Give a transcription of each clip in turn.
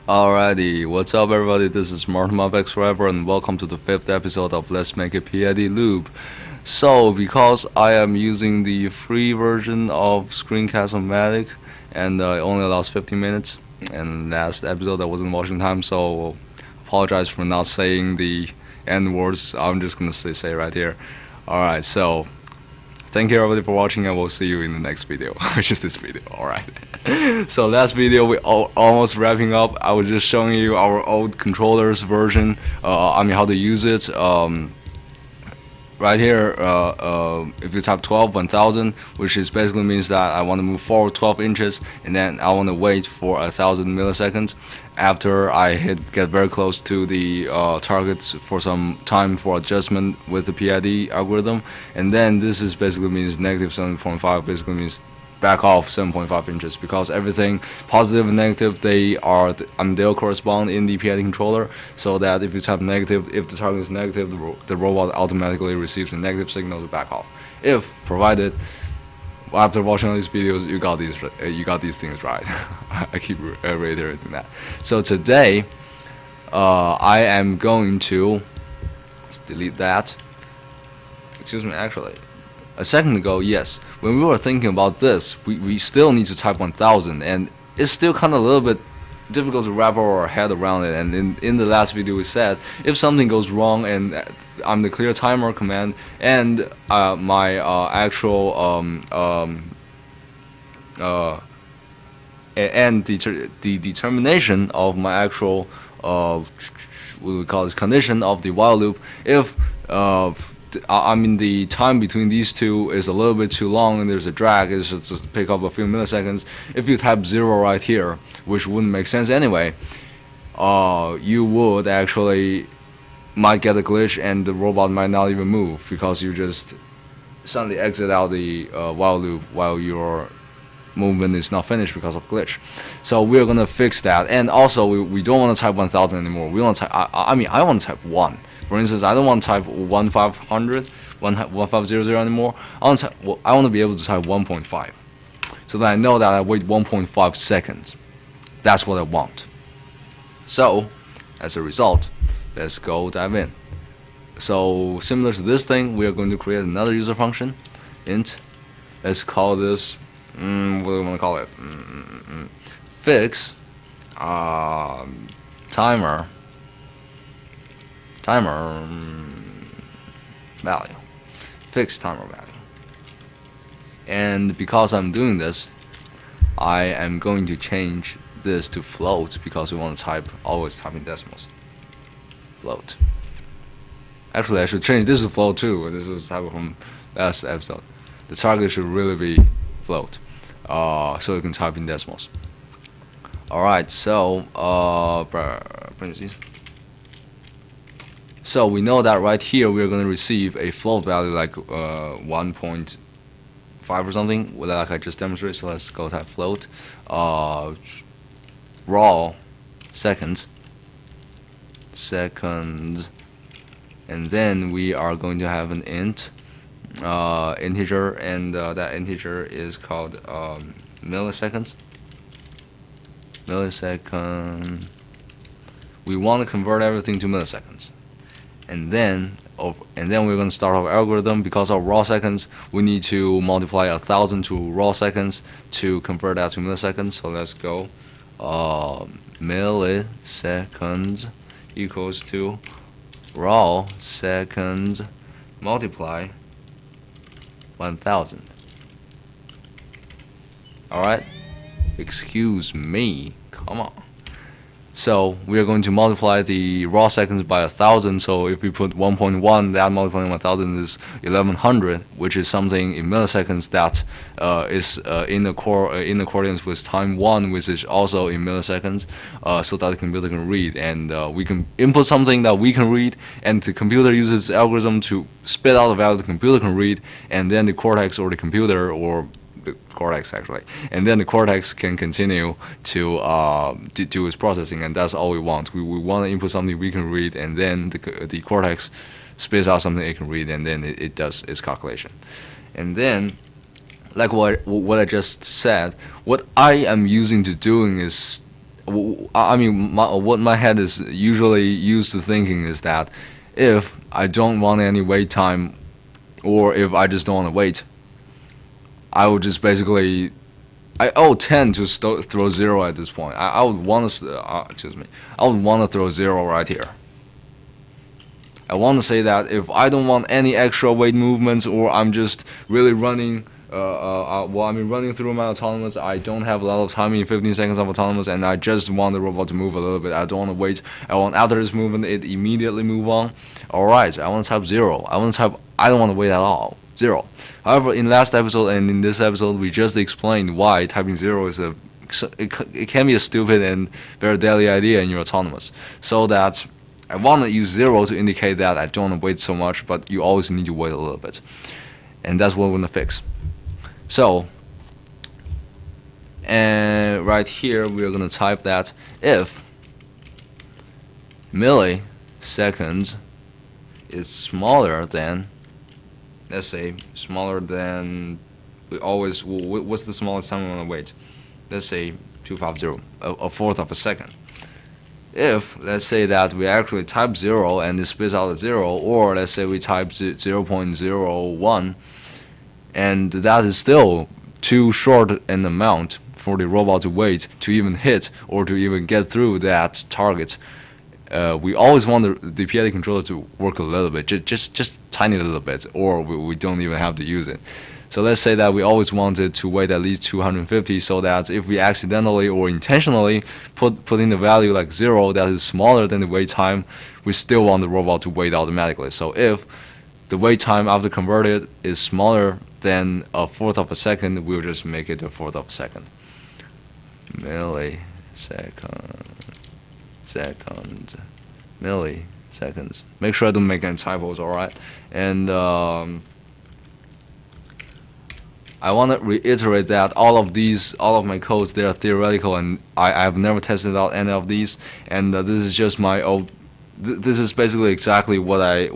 Alrighty, what's up everybody, this is Martin of X Forever and welcome to the 5th episode of Let's Make a PID Loop. So, because I am using the free version of Screencast-O-Matic and it only allows 15 minutes, and last episode I wasn't watching time, so apologize for not saying the end words, I'm just gonna say right here. Alright, so thank you everybody for watching and we'll see you in the next video, which is this video, alright. So last video we almost wrapping up. I was just showing you our old controllers version, how to use it. Right here, if you type 12 1000, which is basically means that I want to move forward 12 inches and then I want to wait for 1000 milliseconds after I get very close to the targets for some time for adjustment with the PID algorithm, and then this is basically means negative 7.5 basically means back off 7.5 inches, because everything positive and negative they'll correspond in the PID controller, so that if you type negative, if the target is negative, the robot automatically receives a negative signal to back off. If provided after watching all these videos you got these things right. I keep reiterating that. So today I am going to delete that. Excuse me, actually a second ago, yes, when we were thinking about this, we still need to type 1000, and it's still kind of a little bit difficult to wrap our head around it. And in the last video we said, if something goes wrong and I'm the clear timer command and my actual and the determination of my actual what we call this condition of the while loop, if the time between these two is a little bit too long and there's a drag, it's just pick up a few milliseconds. If you type 0 right here, which wouldn't make sense anyway, you would actually might get a glitch and the robot might not even move, because you just suddenly exit out the while loop while your movement is not finished because of glitch. So we're gonna fix that. And also we don't want to type 1000 anymore. We want to type I want to type 1. For instance, I don't want to type 1500 anymore. I want to be able to type 1.5, so that I know that I wait 1.5 seconds. That's what I want. So as a result, let's go dive in. So similar to this thing, we are going to create another user function, int. Let's call this what do we want to call it? Fix timer value. Fix timer value. And because I'm doing this, I am going to change this to float, because we want to always type in decimals. Float. Actually, I should change this to float too. This was type from last episode. The target should really be float, so you can type in decimals. Alright, so parentheses. So we know that right here we are going to receive a float value like 1.5 or something, like I just demonstrated. So let's go type float raw seconds, and then we are going to have an int integer, and that integer is called milliseconds. We want to convert everything to milliseconds. And then we're going to start our algorithm. Because of raw seconds, we need to multiply 1000 to raw seconds to convert that to milliseconds. So let's go milliseconds equals to raw seconds multiply 1000. Alright, excuse me, come on. So we are going to multiply the raw seconds by 1000. So if we put 1.1, that multiplying 1000 is 1100, which is something in milliseconds that is in accordance with time 1, which is also in milliseconds, so that the computer can read, and we can input something that we can read, and the computer uses algorithm to spit out the value the computer can read, and then the cortex or the computer or the cortex actually, and then the cortex can continue to do its processing, and that's all we want. We want to input something we can read, and then the cortex spits out something it can read, and then it does its calculation. And then, like what I just said, what I am using to doing is I mean, what my head is usually used to thinking is that if I don't want any wait time, or if I just don't want to wait, I would just basically I would tend to throw 0 at this point. I would want to excuse me. I would want to throw 0 right here. I want to say that if I don't want any extra weight movements, or I'm just really running, running through my autonomous, I don't have a lot of time in 15 seconds of autonomous, and I just want the robot to move a little bit. I don't want to wait. I want after this movement, it immediately move on. Alright, I want to type 0. I don't want to wait at all. 0. However, in last episode and in this episode, we just explained why typing 0 is it can be a stupid and very deadly idea in your autonomous. So that I want to use 0 to indicate that I don't want to wait so much, but you always need to wait a little bit. And that's what we're going to fix. So, and right here, we're going to type that if milliseconds is smaller than, let's say, smaller than, what's the smallest time we want to wait? Let's say 250, a fourth of a second. If, let's say that we actually type 0 and it spits out a 0, or let's say we type 0.01, and that is still too short an amount for the robot to wait to even hit or to even get through that target, we always want the PID controller to work a little bit, just tiny little bit, or we don't even have to use it. So let's say that we always wanted to wait at least 250, so that if we accidentally or intentionally put in the value like 0 that is smaller than the wait time, we still want the robot to wait automatically. So if the wait time after converted is smaller than a fourth of a second, we'll just make it a fourth of a second. Milliseconds. Make sure I don't make any typos, alright? And I want to reiterate that all of my codes, they are theoretical, and I've never tested out any of these, and this is just my old. This is basically exactly what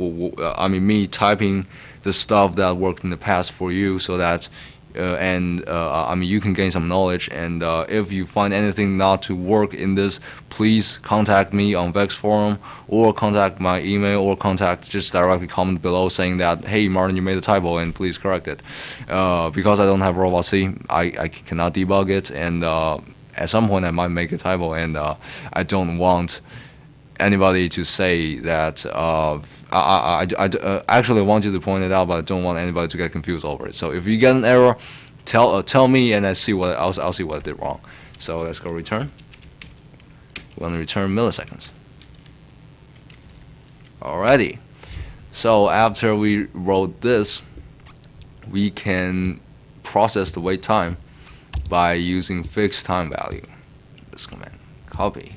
me typing the stuff that worked in the past for you, so that you can gain some knowledge. And if you find anything not to work in this, please contact me on Vex forum, or contact my email, or just directly comment below saying that, hey Martin, you made a typo and please correct it. Because I don't have robot C, I cannot debug it, and at some point I might make a typo, and I don't want anybody to say that I actually want you to point it out, but I don't want anybody to get confused over it. So if you get an error, tell me, and I'll see what I did wrong. So let's go return. We're going to return milliseconds. Alrighty. So after we wrote this, we can process the wait time by using fixed time value. This command, copy.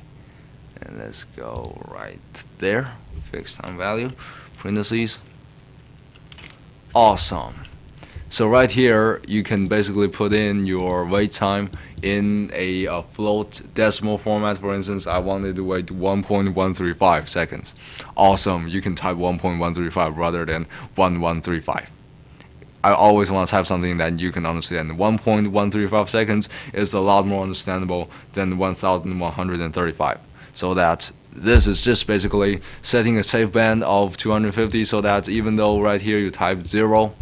And let's go right there, fixed time value, parentheses. Awesome. So right here, you can basically put in your wait time in a float decimal format. For instance, I wanted to wait 1.135 seconds. Awesome. You can type 1.135 rather than 1135. I always want to type something that you can understand. 1.135 seconds is a lot more understandable than 1135. So that this is just basically setting a safe band of 250, so that even though right here you type 0,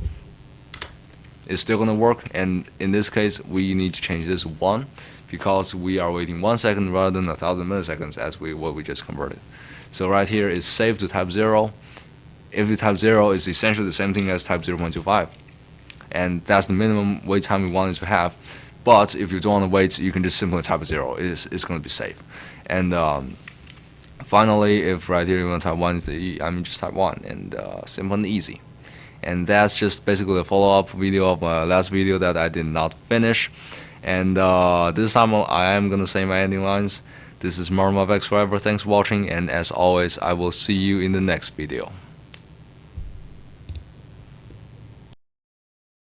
it's still going to work. And in this case, we need to change this 1, because we are waiting 1 second rather than 1,000 milliseconds as what we just converted. So right here is safe to type 0. If you type 0, it's essentially the same thing as type 0.25. And that's the minimum wait time we wanted to have. But if you don't want to wait, you can just simply type 0. It's going to be safe. And finally, if right here you want to type 1, just type 1, and simple and easy. And that's just basically a follow-up video of my last video that I did not finish. And this time I am going to say my ending lines. This is Martin of X Forever. Thanks for watching, and as always, I will see you in the next video.